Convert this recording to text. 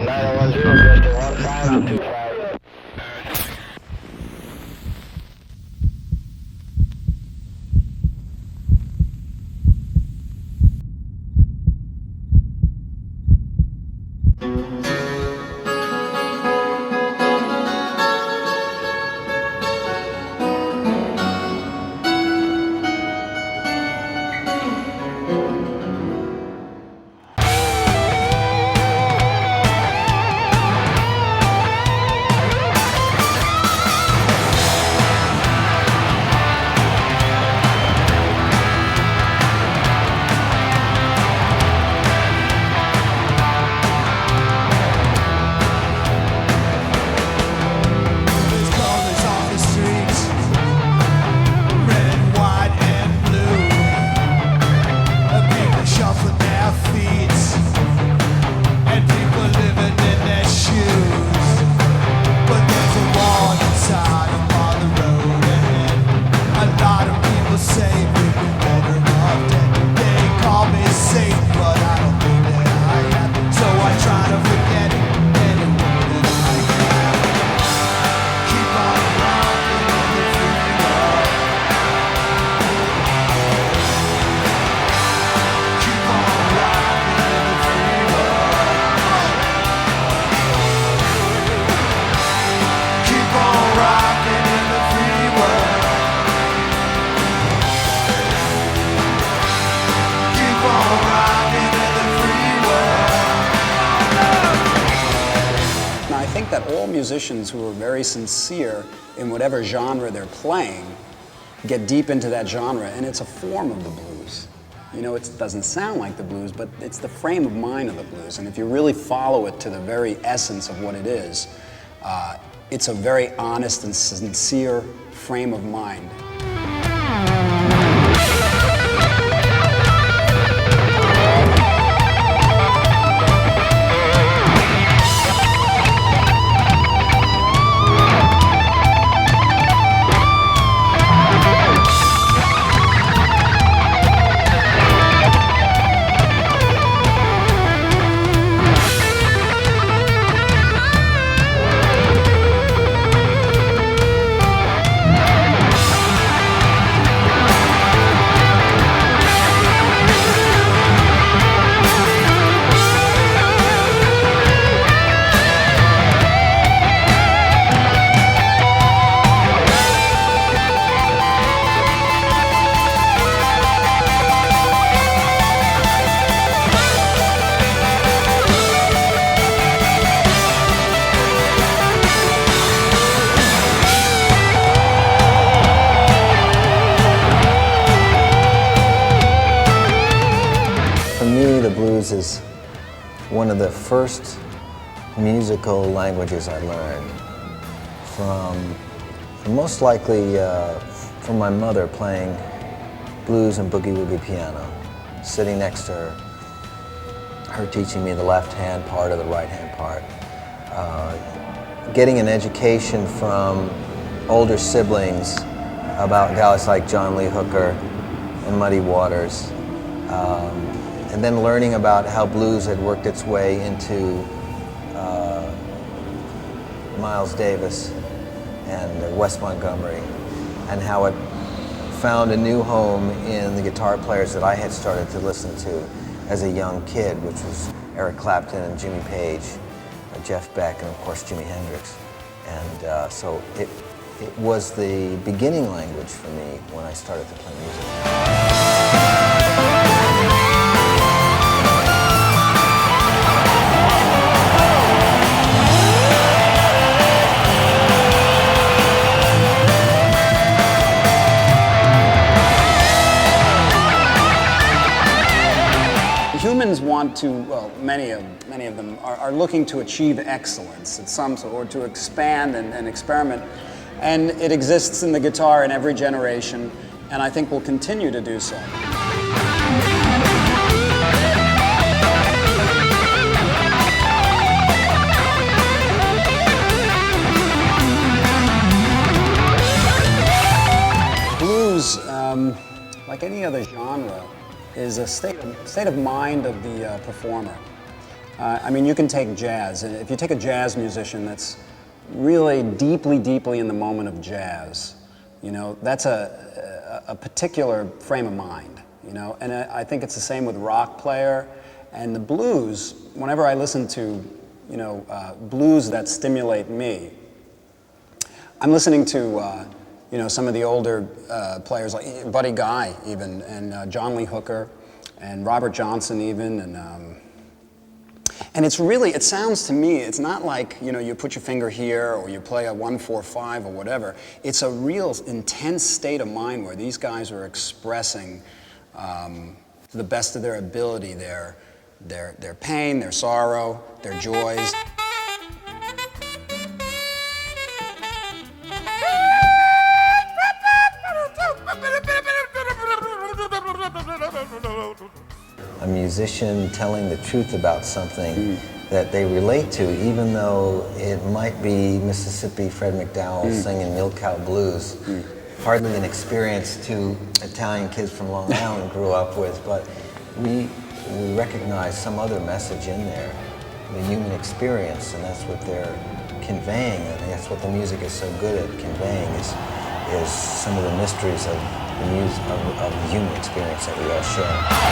910, just to 1525. That all musicians who are very sincere in whatever genre they're playing get deep into that genre, and it's a form of the blues. You know, it doesn't sound like the blues, but it's the frame of mind of the blues, and if you really follow it to the very essence of what it is, it's a very honest and sincere frame of mind. Blues is one of the first musical languages I learned from most likely from my mother playing blues and boogie-woogie piano, sitting next to her teaching me the left-hand part or the right-hand part, getting an education from older siblings about guys like John Lee Hooker and Muddy Waters, and then learning about how blues had worked its way into Miles Davis and Wes Montgomery, and how it found a new home in the guitar players that I had started to listen to as a young kid, which was Eric Clapton and Jimmy Page, Jeff Beck, and of course Jimi Hendrix. And so it was the beginning language for me when I started to play music. Humans want to, well, many of them are looking to achieve excellence at some sort, or to expand and experiment. And it exists in the guitar in every generation, and I think will continue to do so. Blues, like any other genre, is a state of mind of the performer. I mean, you can take jazz, and if you take a jazz musician that's really deeply, deeply in the moment of jazz, you know, that's a particular frame of mind, you know, and I think it's the same with rock player and the blues. Whenever I listen to, you know, blues that stimulate me, I'm listening to, you know, some of the older players like Buddy Guy even, and John Lee Hooker, and Robert Johnson even, and it's really, it sounds to me, it's not like, you know, you put your finger here or you play a 1-4-5 or whatever. It's a real intense state of mind where these guys are expressing to the best of their ability their pain, their sorrow, their joys. A musician telling the truth about something that they relate to, even though it might be Mississippi Fred McDowell singing Milk Cow Blues. Hardly an experience two Italian kids from Long Island grew up with, but we recognize some other message in there, the human experience, and that's what they're conveying, and that's what the music is so good at conveying, is some of the mysteries of the human experience that we all share.